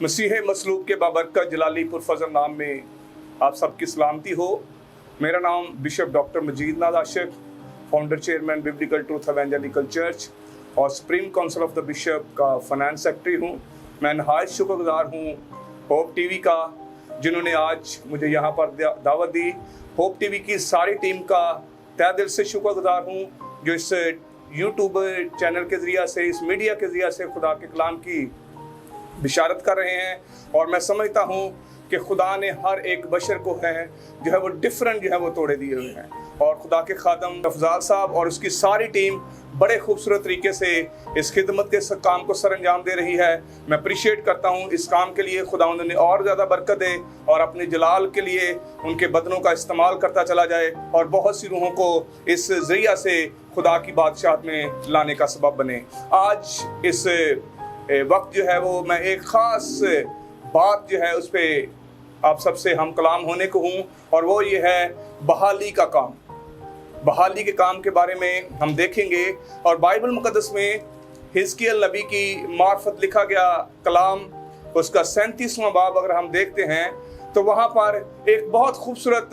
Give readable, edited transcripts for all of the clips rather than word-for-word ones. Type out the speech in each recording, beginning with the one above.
मसीह मसलूब के बाबरकत जलाली पुरफज़ल नाम में आप सबकी सलामती हो। मेरा नाम bishop doctor Majid Naz Ashiq, founder chairman biblical truth evangelical church और supreme council of the bishop का फाइनेंस सेक्रेटरी हूँ। मैं नहायत शुक्रगुजार हूँ होप टीवी का, जिन्होंने आज मुझे यहाँ पर दावत दी। होप टीवी की सारी टीम का तहे दिल से शुक्रगुजार हूँ, जो इस यूट्यूब चैनल के ज़रिए से, इस मीडिया के ज़रिए से खुदा के कलाम की बिशारत कर रहे हैं। और मैं समझता हूँ कि खुदा ने हर एक बशर को जो है वो डिफरेंट जो है वो तोड़े दिए हुए हैं, और खुदा के खादम अफजाल साहब और उसकी सारी टीम बड़े खूबसूरत तरीके से इस खिदमत के काम को सर अंजाम दे रही है। मैं अप्रिशिएट करता हूँ इस काम के लिए। खुदा उन्हें और ज़्यादा बरकत दे और अपने जलाल के लिए उनके बदनों का इस्तेमाल करता चला जाए, और बहुत सी रूहों को इस ज़रिया से खुदा की बादशाहत में लाने का सबब बने। आज इस वक्त जो है वो मैं एक ख़ास बात जो है उस पर आप सबसे हम कलाम होने को हूँ, और वो ये है बहाली का काम। बहाली के काम के बारे में हम देखेंगे। और बाइबल मुकद्दस में हिजकिय्याह नबी की मार्फत लिखा गया कलाम, उसका 37वां बाब अगर हम देखते हैं तो वहाँ पर एक बहुत खूबसूरत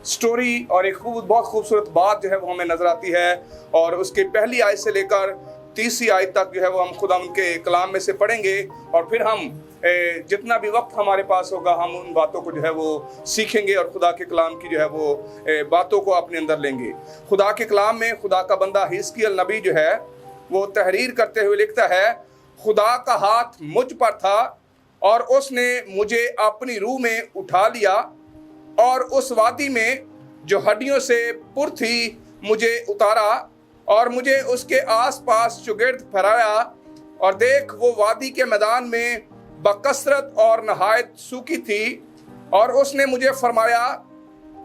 स्टोरी और एक बहुत खूबसूरत बात जो है वो हमें नज़र आती है। और उसके पहली आयत से लेकर 30वीं आयत तक जो है वो हम खुदा उनके कलाम में से पढ़ेंगे, और फिर हम जितना भी वक्त हमारे पास होगा हम उन बातों को जो है वो सीखेंगे और खुदा के कलाम की जो है वो बातों को अपने अंदर लेंगे। खुदा के कलाम में खुदा का बंदा हिजकिय्याह नबी जो है वो तहरीर करते हुए लिखता है, खुदा का हाथ मुझ पर था और उसने मुझे अपनी रूह में उठा लिया, और उस वादी में जो हड्डियों से पुर थी मुझे उतारा, और मुझे उसके आसपास चुगिर्द फहराया, और देख वो वादी के मैदान में बकसरत और नहायत सूखी थी। और उसने मुझे फरमाया,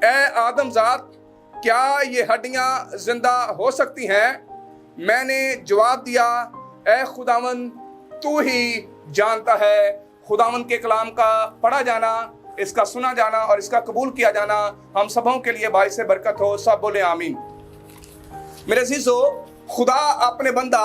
ए आदमजात, क्या ये हड्डियां जिंदा हो सकती हैं? मैंने जवाब दिया, ए खुदावन तू ही जानता है। खुदावन के कलाम का पढ़ा जाना, इसका सुना जाना और इसका कबूल किया जाना हम सबों के लिए बाइस बरकत हो। सब बोले आमीन। मेरे अजीजों, खुदा अपने बंदा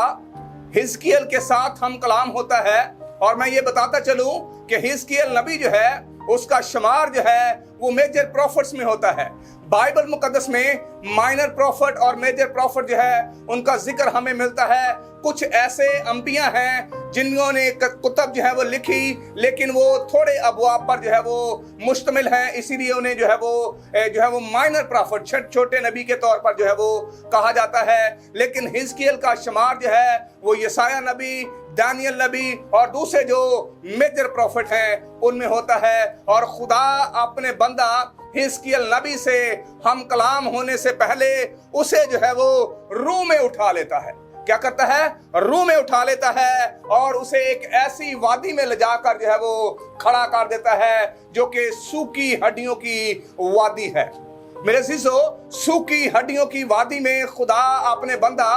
हिजकिय्याह के साथ हम कलाम होता है, और मैं ये बताता चलूं कि हिजकिय्याह नबी जो है उसका शुमार जो है वो मेजर प्रॉफिट्स में होता है। बाइबल मुकद्दस में माइनर प्रॉफिट और मेजर प्रॉफिट जो है उनका जिक्र हमें मिलता है। कुछ ऐसे अंबिया हैं जिन्होंने कुतब जो है वो लिखी, लेकिन वो थोड़े अबवाब पर जो है वो मुश्तमिल हैं, इसीलिए उन्हें जो है वो माइनर प्रॉफिट, छोटे नबी के तौर पर जो है वो कहा जाता है। लेकिन हिजकिय्याह का शुमार जो है वो यसाया नबी, दानियल नबी और दूसरे जो मेजर प्रॉफिट हैं उनमें होता है। और खुदा अपने बंदा हिजकिय्याह नबी से हम कलाम होने से पहले उसे जो है वो रूह में उठा लेता है। क्या करता है? रूह में उठा लेता है और उसे एक ऐसी वादी में ले जाकर जो है वो खड़ा कर देता है जो कि सूखी हड्डियों की वादी है। मेरे अजीजों, सूखी हड्डियों की वादी में खुदा अपने बंदा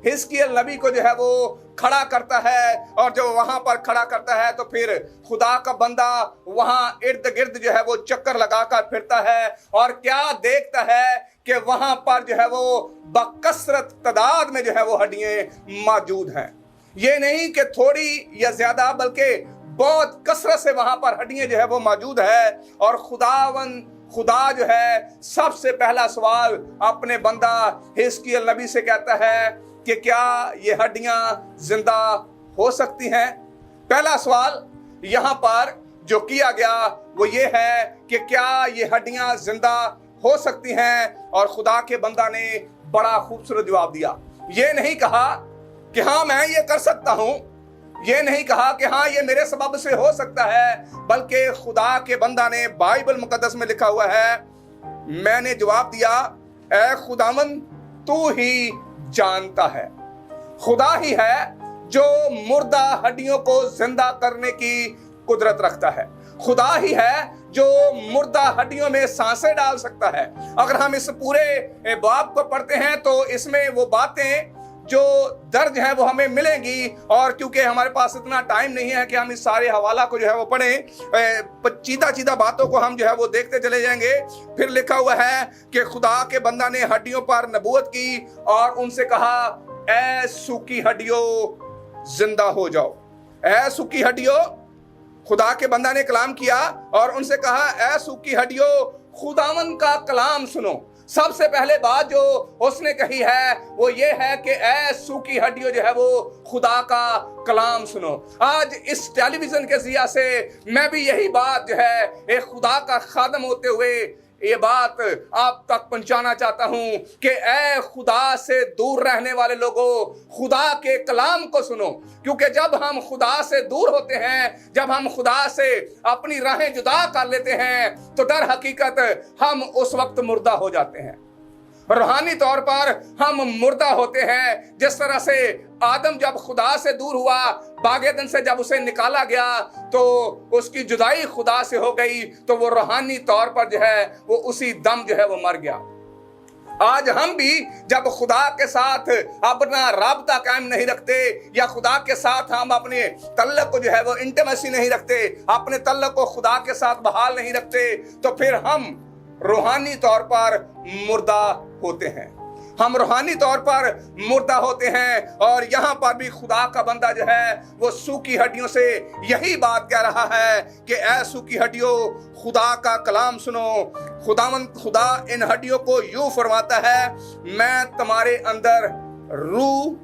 हिजकिय्याह नबी को जो है वो खड़ा करता है, और जो वहां पर खड़ा करता है तो फिर खुदा का बंदा वहां इर्द गिर्द जो है वो चक्कर लगाकर फिरता है, और क्या देखता है कि वहां पर जो है वो बकसरत तादाद में जो है वो हड्डियां मौजूद हैं। ये नहीं कि थोड़ी या ज्यादा, बल्कि बहुत कसरत से वहां पर हड्डियां जो है वो मौजूद है। और खुदा जो है सबसे पहला सवाल अपने बंदा हिजकिय्याह नबी से कहता है कि क्या ये हड्डियां जिंदा हो सकती हैं? पहला सवाल यहाँ पर जो किया गया वो ये है कि क्या ये हड्डियां जिंदा हो सकती हैं? और खुदा के बंदा ने बड़ा खूबसूरत जवाब दिया। ये नहीं कहा कि हाँ मैं ये कर सकता हूँ, ये नहीं कहा कि हाँ ये मेरे सबब से हो सकता है, बल्कि खुदा के बंदा ने, बाइबल मुकद्दस में लिखा हुआ है, मैंने जवाब दिया, ए खुदावन तू ही जानता है। खुदा ही है जो मुर्दा हड्डियों को जिंदा करने की कुदरत रखता है। खुदा ही है जो मुर्दा हड्डियों में सांसें डाल सकता है। अगर हम इस पूरे बाब को पढ़ते हैं तो इसमें वो बातें जो दर्ज है वो हमें मिलेंगी, और क्योंकि हमारे पास इतना टाइम नहीं है कि हम इस सारे हवाला को जो है वो पढ़ें, चीदा बातों को हम जो है वो देखते चले जाएंगे। फिर लिखा हुआ है कि खुदा के बंदा ने हड्डियों पर नबूवत की और उनसे कहा, ए सूखी हड्डियों जिंदा हो जाओ। ए सूखी हड्डियों खुदा के बंदा ने कलाम किया और उनसे कहा, ऐ सूखी हड्डियों, खुदावन का कलाम सुनो। सबसे पहले बात जो उसने कही है वो ये है कि ऐ सूखी हड्डियों जो है वो खुदा का कलाम सुनो। आज इस टेलीविजन के ज़रिया से मैं भी यही बात जो है एक खुदा का खादम होते हुए ये बात आप तक पहुंचाना चाहता हूं कि ऐ खुदा से दूर रहने वाले लोगों, खुदा के कलाम को सुनो। क्योंकि जब हम खुदा से दूर होते हैं, जब हम खुदा से अपनी राहें जुदा कर लेते हैं, तो दर हकीकत हम उस वक्त मुर्दा हो जाते हैं। रूहानी तौर पर हम मुर्दा होते हैं। जिस तरह से आदम जब खुदा से दूर हुआ, बागेदन से जब उसे निकाला गया तो उसकी जुदाई खुदा से हो गई, तो वो रूहानी तौर पर जो है वो उसी दम जो है वो मर गया। आज हम भी जब खुदा के साथ अपना राबता कायम नहीं रखते, या खुदा के साथ हम अपने तल्लक को जो है वो इंटीमेसी नहीं रखते, अपने तल्लक को खुदा के साथ बहाल नहीं रखते, तो फिर हम रूहानी तौर पर मुर्दा होते हैं। हम रूहानी तौर पर मुर्दा होते हैं। और यहाँ पर भी खुदा का बंदा जो है वो सूखी हड्डियों से यही बात कह रहा है कि ऐ सूखी हड्डियों, खुदा का कलाम सुनो। खुदा इन हड्डियों को यूं फरमाता है, मैं तुम्हारे अंदर रूह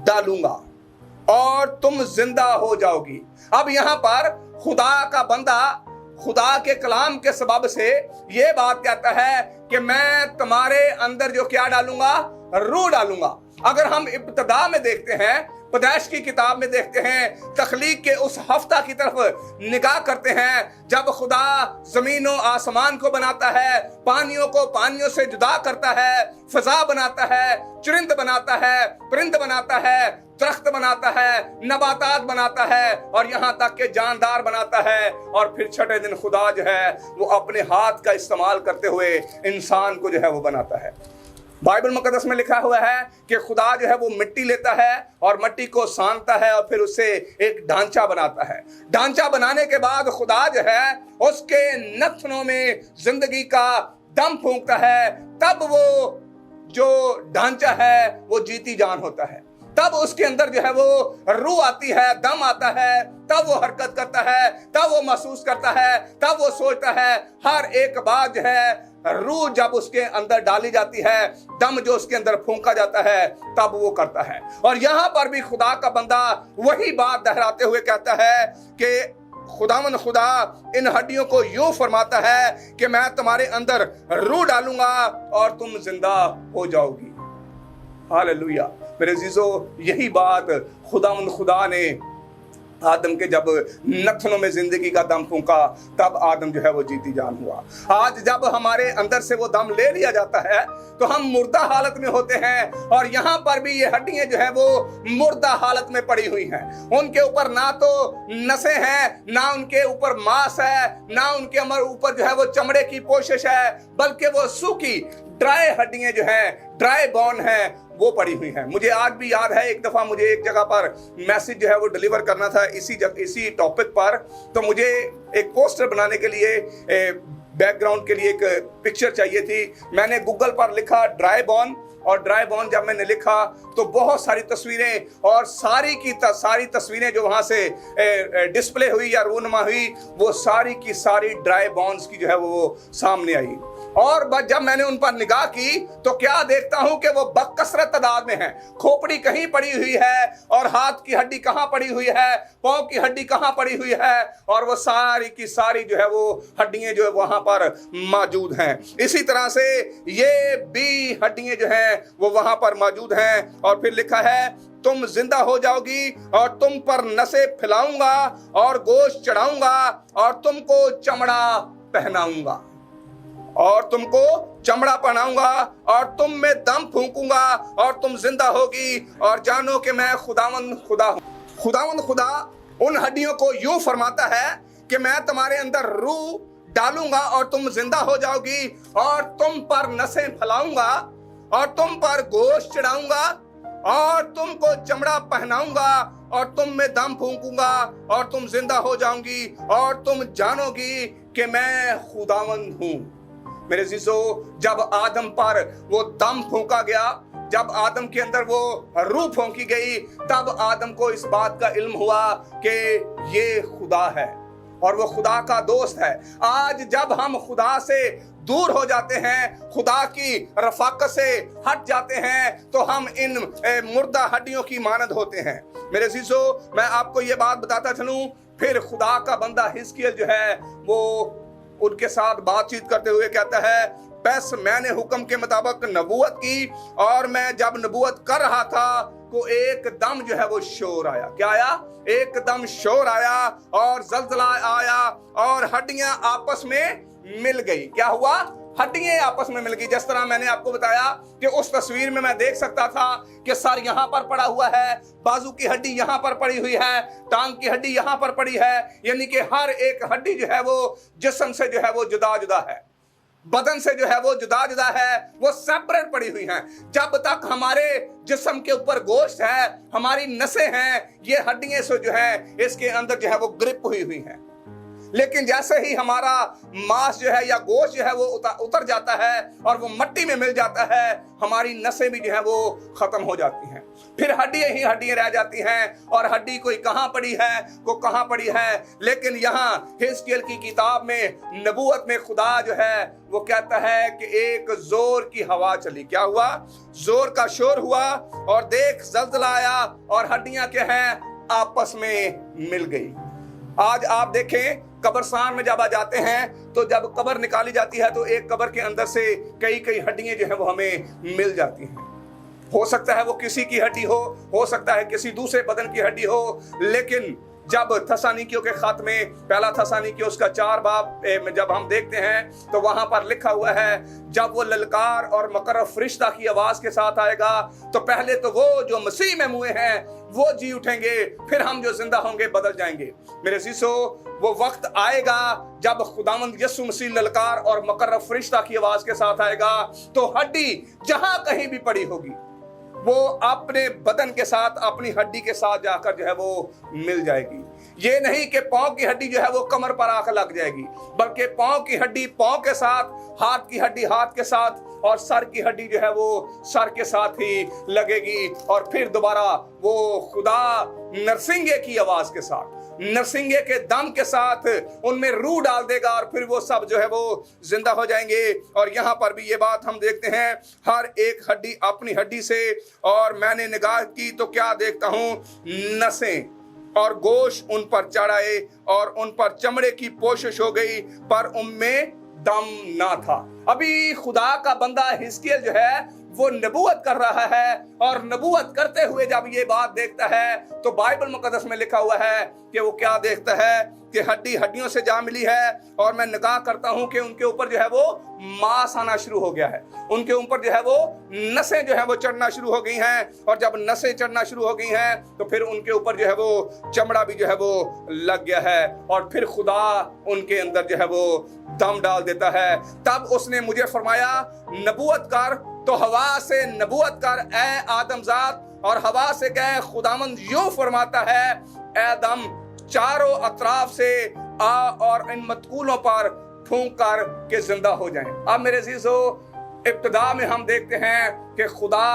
डालूंगा और तुम जिंदा हो जाओगी। अब यहाँ पर खुदा का बंदा खुदा के कलाम के सबब से ये बात कहता है कि मैं तुम्हारे अंदर जो क्या डालूंगा, रूह डालूंगा। अगर हम इब्तिदा में देखते हैं, पैदाइश की किताब में देखते हैं, तख्लीक के उस हफ्ता की तरफ निगाह करते हैं, जब खुदा जमीन और आसमान को बनाता है, पानियों को पानियों से जुदा करता है, फजा बनाता है, चुरिंद बनाता है, परिंद बनाता है, दरख्त बनाता है, नबातात बनाता है और यहाँ तक के जानदार बनाता है। और फिर छठे दिन खुदा जो है वो अपने हाथ का इस्तेमाल करते हुए इंसान को जो है वो बनाता है। बाइबल मुकद्दस में लिखा हुआ है कि खुदा जो है वो मिट्टी लेता है और मिट्टी को सानता है और फिर उससे एक ढांचा बनाता है। ढांचा बनाने के बाद खुदा जो है उसके नथनों में जिंदगी का दम फूंकता है, तब वो जो ढांचा है वो जीती जान होता है। तब उसके अंदर जो है वो रूह आती है, दम आता है, तब वो हरकत करता है, तब वो महसूस करता है, तब वो सोचता है। हर एक बात जो है रूह जब उसके अंदर डाली जाती है, दम जो उसके अंदर फूंका जाता है, तब वो करता है। और यहाँ पर भी खुदा का बंदा वही बात दोहराते हुए कहता है कि खुदा इन हड्डियों को यूं फरमाता है कि मैं तुम्हारे अंदर रूह डालूंगा और तुम जिंदा हो जाओगी। हालेलुया। मेरे अजीजों, यही बात खुदा ने आदम के जब नथनों में जिंदगी का दम फूंका, तब आदम जो है वो जीती जान हुआ। आज जब हमारे अंदर से वो दम ले लिया जाता है तो हम मुर्दा हालत में होते हैं। और यहाँ पर भी ये हड्डियां जो है वो मुर्दा हालत में पड़ी हुई हैं। उनके ऊपर ना तो नसें हैं, ना उनके ऊपर मांस है, ना उनके ऊपर जो है वो चमड़े की पोशिश है, बल्कि वो सूखी ड्राई हड्डियां जो हैं, ड्राई बोन है, वो पड़ी हुई है। मुझे आज भी याद है, एक दफा मुझे एक जगह पर मैसेज जो है वो डिलीवर करना था इसी टॉपिक पर। तो मुझे एक पोस्टर बनाने के लिए बैकग्राउंड के लिए एक पिक्चर चाहिए थी। मैंने गूगल पर लिखा ड्राई बोन, और ड्राई बोन जब मैंने लिखा तो बहुत सारी तस्वीरें, और सारी तस्वीरें जो वहाँ से डिस्प्ले हुई या रूनुमा हुई, वो सारी की सारी ड्राई बोन्स की जो है वो सामने आई। और जब मैंने उन पर निगाह की तो क्या देखता हूं कि वो बकसरत तादाद में है। खोपड़ी कहीं पड़ी हुई है, और हाथ की हड्डी कहाँ पड़ी हुई है, पांव की हड्डी कहाँ पड़ी हुई है, और वो सारी की सारी जो है वो हड्डियां जो है वहां पर मौजूद हैं। इसी तरह से ये भी हड्डियां जो हैं वो वहां पर मौजूद हैं। और फिर लिखा है, तुम जिंदा हो जाओगी और तुम पर नसें फैलाऊंगा और गोश्त चढ़ाऊंगा और तुमको चमड़ा पहनाऊंगा, और तुमको चमड़ा पहनाऊंगा और तुम में दम फूंकूंगा और तुम जिंदा होगी और जानो कि मैं खुदावंद खुदा हूं। खुदावंद खुदा उन हड्डियों को यूं फरमाता है कि मैं तुम्हारे अंदर रूह डालूंगा और तुम जिंदा हो जाओगी, और तुम पर नसें फैलाऊंगा और तुम पर गोश्त चढ़ाऊंगा और तुमको चमड़ा पहनाऊंगा और तुम में दम फूंकूंगा और तुम जिंदा हो जाओगी और तुम जानोगी कि मैं खुदावंद हूं। मेरे अजीजों, जब आदम पर वो दम फूंका गया, जब आदम के अंदर वो रूह फूंकी गई, तब आदम को इस बात का इल्म हुआ कि ये खुदा है। और वो खुदा का दोस्त है। आज जब हम खुदा से दूर हो जाते हैं, खुदा की रफाकत से हट जाते हैं, तो हम इन मुर्दा हड्डियों की मानद होते हैं। मेरे अजीजों, मैं आपको ये बात बताता चलूं, फिर खुदा का बंदा हिजकिय्याह जो है वो उनके साथ बातचीत करते हुए कहता है, बस मैंने हुक्म के मुताबिक नबूवत की, और मैं जब नबूवत कर रहा था तो एकदम जो है वो शोर आया। क्या आया? एकदम शोर आया और जलजला आया और हड्डियां आपस में मिल गई। क्या हुआ? हड्डियां आपस में मिल गई। जिस तरह मैंने आपको बताया कि उस तस्वीर में मैं देख सकता था कि सर यहाँ पर पड़ा हुआ है, बाजू की हड्डी यहाँ पर पड़ी हुई है, टांग की हड्डी यहाँ पर पड़ी है, यानी कि हर एक हड्डी जो है वो जिस्म से जो है वो जुदा जुदा है, बदन से जो है वो जुदा जुदा है, वो सेपरेट पड़ी हुई हैं। जब तक हमारे जिस्म के ऊपर गोश्त है, हमारी नसें हैं, ये हड्डियां से जो है इसके अंदर जो है वो ग्रिप हुई हुई हैं। लेकिन जैसे ही हमारा मांस जो है या गोश्त जो है वो उतर जाता है और वो मिट्टी में मिल जाता है, हमारी नसें भी जो है वो खत्म हो जाती हैं। फिर हड्डियां ही हड्डियां रह जाती हैं, और हड्डी कोई कहां पड़ी है, को कहां पड़ी है। लेकिन यहाँ हिजकिय्याह की किताब में, नबूवत में खुदा जो है वो कहता है कि एक जोर की हवा चली। क्या हुआ? जोर का शोर हुआ, और देख जलजला आया और हड्डियां क्या हैं? आपस में मिल गई। आज आप देखें, कब्रिस्तान में जब आ जाते हैं तो जब कब्र निकाली जाती है तो एक कब्र के अंदर से कई कई हड्डियां जो है वो हमें मिल जाती हैं। हो सकता है वो किसी की हड्डी हो सकता है किसी दूसरे बदन की हड्डी हो। लेकिन जब थस्सलुनीकियों के खत में, पहला थस्सलुनीकियों उसका 4 बाब में जब हम देखते हैं तो वहां पर लिखा हुआ है, जब वो ललकार और मुकर्रब फरिश्ता की आवाज के साथ आएगा तो पहले तो वो जो मसीह में मुए हैं वो जी उठेंगे, फिर हम जो जिंदा होंगे बदल जाएंगे। मेरे अज़ीज़ों, वो वक्त आएगा जब खुदावंद यीशु मसीह ललकार और मुकर्रब फरिश्ता की आवाज के साथ आएगा, तो हड्डी जहां कहीं भी पड़ी होगी वो अपने बदन के साथ, अपनी हड्डी के साथ जाकर जो है वो मिल जाएगी। ये नहीं कि पांव की हड्डी जो है वो कमर पर आकर लग जाएगी, बल्कि पांव की हड्डी पांव के साथ, हाथ की हड्डी हाथ के साथ, और सर की हड्डी जो है वो सर के साथ ही लगेगी। और फिर दोबारा वो खुदा नरसिंगे की आवाज के साथ, नरसिंगे के दम के साथ उनमें रूह डाल देगा, और फिर वो सब जो है वो जिंदा हो जाएंगे। और यहाँ पर भी ये बात हम देखते हैं, हर एक हड्डी अपनी हड्डी से, और मैंने निगाह की तो क्या देखता हूँ, नसें और गोश्त उन पर चढ़ आए और उन पर चमड़े की पोशिश हो गई, पर उनमें दम ना था। अभी खुदा का बंदा हिजकिय्याह जो है वो नबूवत कर रहा है, और नबूवत करते हुए जब ये बात देखता है तो बाइबल मुकद्दस में लिखा हुआ है कि वो क्या देखता है कि हड्डी हड्डियों से जा मिली है, और मैं निगाह करता हूं कि उनके ऊपर जो है वो मांस आना शुरू हो गया है, उनके ऊपर जो है वो नसें जो है वो चढ़ना शुरू हो गई हैं, और जब नसें चढ़ना शुरू हो गई हैं तो फिर उनके ऊपर जो है वो चमड़ा भी जो है वो लग गया है, और फिर खुदा उनके अंदर जो है वो दम डाल देता है। तब उसने मुझे फरमाया, नबूवत कर, तो हवा से नबूवत कर ए आदमजात, और हवा से कहे, खुदावंद यूं फरमाता है, ए दम चारों अतराफ से आ और इन मतकूलों पर फूंक कर के जिंदा हो जाएं। अब मेरे अज़ीज़ों, इब्तिदा में हम देखते हैं कि खुदा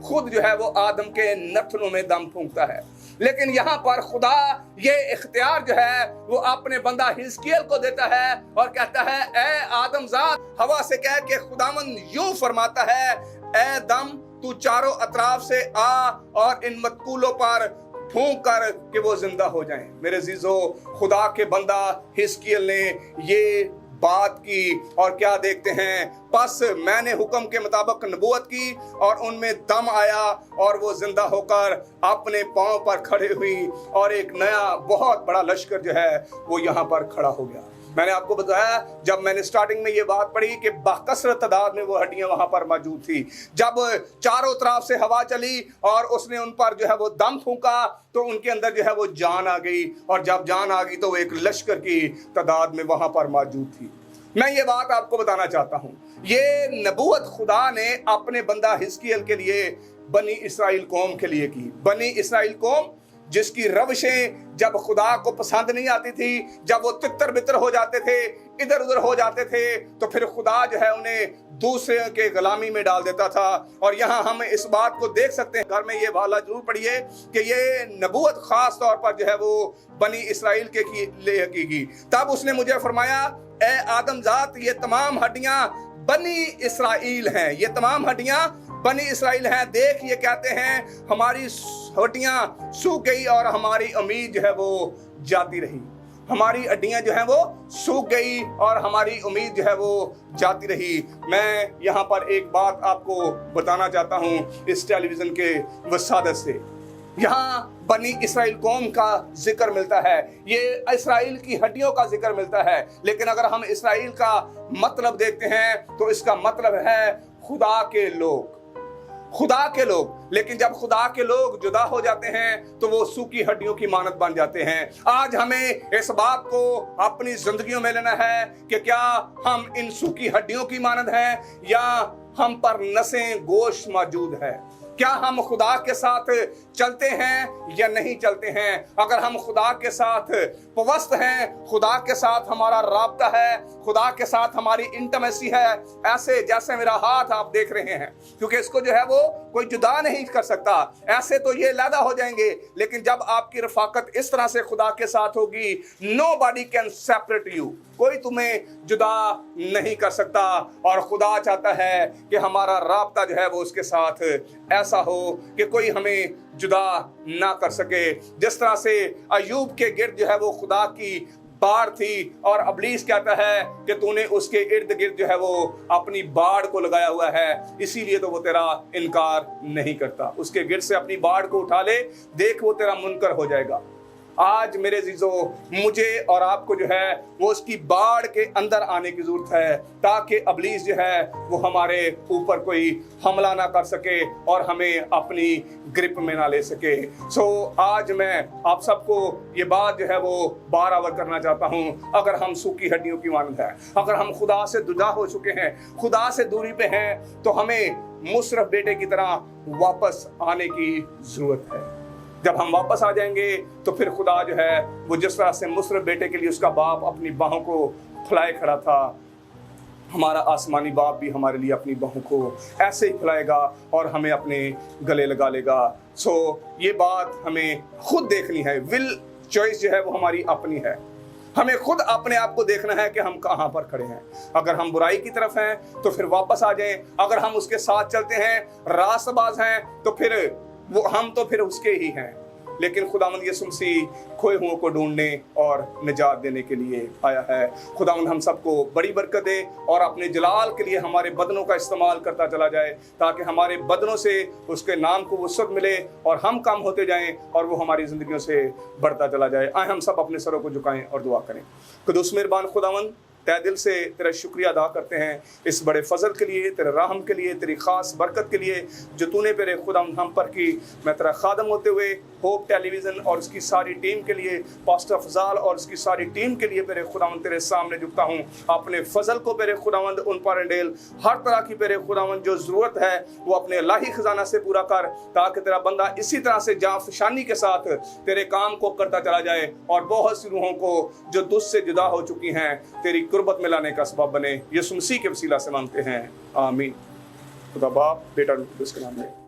खुद जो है वो आदम के नथनों में दम फूंकता है, लेकिन यहाँ पर खुदा ये इख्तियार जो है वो अपने बंदा हिजकिय्याह को देता है और कहता है, ए आदमजात, हवा से कह के खुदावंद यूं फरमाता है, ए दम तू चारों अतराफ से आ और इन मतकूलों पर फूंक कर कि वो जिंदा हो जाएं। मेरे अज़ीज़ों, खुदा के बंदा हिजकिय्याह ने ये बात की, और क्या देखते हैं, बस मैंने हुक्म के मुताबिक नबूवत की और उनमें दम आया और वो जिंदा होकर अपने पांव पर खड़े हुई, और एक नया बहुत बड़ा लश्कर जो है वो यहाँ पर खड़ा हो गया। मैंने आपको बताया, जब मैंने स्टार्टिंग में ये बात पढ़ी कि बाकसरत तादाद में वो हड्डियां वहां पर मौजूद थी, जब चारों तरफ से हवा चली और उसने उन पर जो है वो दम फूंका तो उनके अंदर जो है वो जान आ गई, और जब जान आ गई तो वो एक लश्कर की तादाद में वहां पर मौजूद थी। मैं ये बात आपको बताना चाहता हूं, ये नबूवत खुदा ने अपने बंदा हिजकिय्याह के लिए, बनी इसराइल कौम के लिए की। बनी इसराइल कौम जिसकी रविशें जब खुदा को पसंद नहीं आती थी, जब वो तितर बितर हो जाते थे, इधर उधर हो जाते थे, तो फिर खुदा जो है उन्हें दूसरे के गुलामी में डाल देता था। और यहाँ हम इस बात को देख सकते हैं, घर में ये वाला जरूर पढ़िए कि ये नबूवत खास तौर पर जो है वो बनी इसराइल के लिए की। तब उसने मुझे फरमाया, ए आदमजात, ये तमाम हड्डियां बनी इसराइल हैं, ये तमाम हड्डियां बनी इसराइल हैं। देख, ये कहते हैं हमारी हड्डियां सूख गई और हमारी उम्मीद जो है वो जाती रही। हमारी हड्डियां जो हैं वो सूख गई और हमारी उम्मीद जो है वो जाती रही। मैं यहाँ पर एक बात आपको बताना चाहता हूँ इस टेलीविजन के वसादत से। यहाँ बनी इसराइल कौम का जिक्र मिलता है, ये इसराइल की हड्डियों का जिक्र मिलता है, लेकिन अगर हम इसराइल का मतलब देखते हैं तो इसका मतलब है खुदा के लोग, खुदा के लोग। लेकिन जब खुदा के लोग जुदा हो जाते हैं तो वो सूखी हड्डियों की मानद बन जाते हैं। आज हमें इस बात को अपनी जिंदगियों में लेना है कि क्या हम इन सूखी हड्डियों की मानद हैं या हम पर नसें गोश्त मौजूद है। क्या हम खुदा के साथ चलते हैं या नहीं चलते हैं। अगर हम खुदा के साथ पवस्त हैं, खुदा के साथ हमारा राब्ता है, खुदा के साथ हमारी इंटीमेसी है, ऐसे जैसे मेरा हाथ आप देख रहे हैं, क्योंकि इसको जो है वो कोई जुदा नहीं कर सकता, ऐसे तो ये लैदा हो जाएंगे। लेकिन जब आपकी रफाकत इस तरह से खुदा के साथ होगी, nobody can separate you, कोई तुम्हें जुदा नहीं कर सकता। और खुदा चाहता है कि हमारा राब्ता जो है वो उसके साथ ऐसा हो कि कोई हमें जुदा ना कर सके। जिस तरह से अय्यूब के गिर्द जो है वो खुदा की बाड़ थी और इब्लीस कहता है कि तूने उसके इर्द गिर्द जो है वो अपनी बाड़ को लगाया हुआ है, इसीलिए तो वो तेरा इनकार नहीं करता। उसके गिर्द से अपनी बाड़ को उठा ले, देख वो तेरा मुनकर हो जाएगा। आज मेरे जीजो, मुझे और आपको जो है वो उसकी बाढ़ के अंदर आने की जरूरत है, ताकि इब्लीस जो है वो हमारे ऊपर कोई हमला ना कर सके और हमें अपनी ग्रिप में ना ले सके। आज मैं आप सबको ये बात जो है वो बार-बार करना चाहता हूँ। अगर हम सूखी हड्डियों की मानद है, अगर हम खुदा से जुदा हो चुके हैं, खुदा से दूरी पे हैं, तो हमें मुसरफ बेटे की तरह वापस आने की जरूरत है। जब हम वापस आ जाएंगे तो फिर खुदा जो है वो जिस तरह से मुसरफ बेटे के लिए उसका बाप अपनी बाहों को फैलाए खड़ा था, हमारा आसमानी बाप भी हमारे लिए अपनी बाहों को ऐसे ही फैलाएगा और हमें अपने गले लगा लेगा। ये बात हमें खुद देखनी है। विल चॉइस जो है वो हमारी अपनी है। हमें खुद अपने आप को देखना है कि हम कहाँ पर खड़े हैं। अगर हम बुराई की तरफ हैं तो फिर वापस आ जाएं। अगर हम उसके साथ चलते हैं, रास्तबाज हैं, तो फिर हम तो फिर उसके ही हैं। लेकिन खुदावंद यीशु मसीह खोए हुओं को ढूंढने और निजात देने के लिए आया है। खुदावंद हम सबको बड़ी बरकत दे और अपने जलाल के लिए हमारे बदनों का इस्तेमाल करता चला जाए, ताकि हमारे बदनों से उसके नाम को वसअत मिले और हम कम होते जाएं और वो हमारी जिंदगियों से बढ़ता चला जाए। आए हम सब अपने सरों को झुकाएं और दुआ करें। खुदूस मेहरबान खुदावंद, तहे दिल से तेरा शुक्रिया अदा करते हैं इस बड़े फजल के लिए, तेरे रहम के लिए, तेरी खास बरकत के लिए जो तूने मेरे खुदा हम पर की। मैं तेरा खादम होते हुए होप टेलीविज़न और उसकी सारी टीम के लिए, पास्टर फजाल और उसकी सारी टीम के लिए मेरे खुदावंद तेरे सामने झुकता हूँ। अपने फजल को मेरे खुदावंद उन पर अंडेल, हर तरह की मेरे खुदावंद जो ज़रूरत है वो अपने इलाही खजाना से पूरा कर, ताकि तेरा बंदा इसी तरह से जाफशानी के साथ तेरे काम को करता चला जाए और बहुत सी रूहों को जो तुझ से जुदा हो चुकी हैं तेरी कुर्बत में लाने का सबब बने। यीशु मसीह के वसीला से मांगते हैं, आमीन। खुदा बाप, बेटा, रूह के नाम में।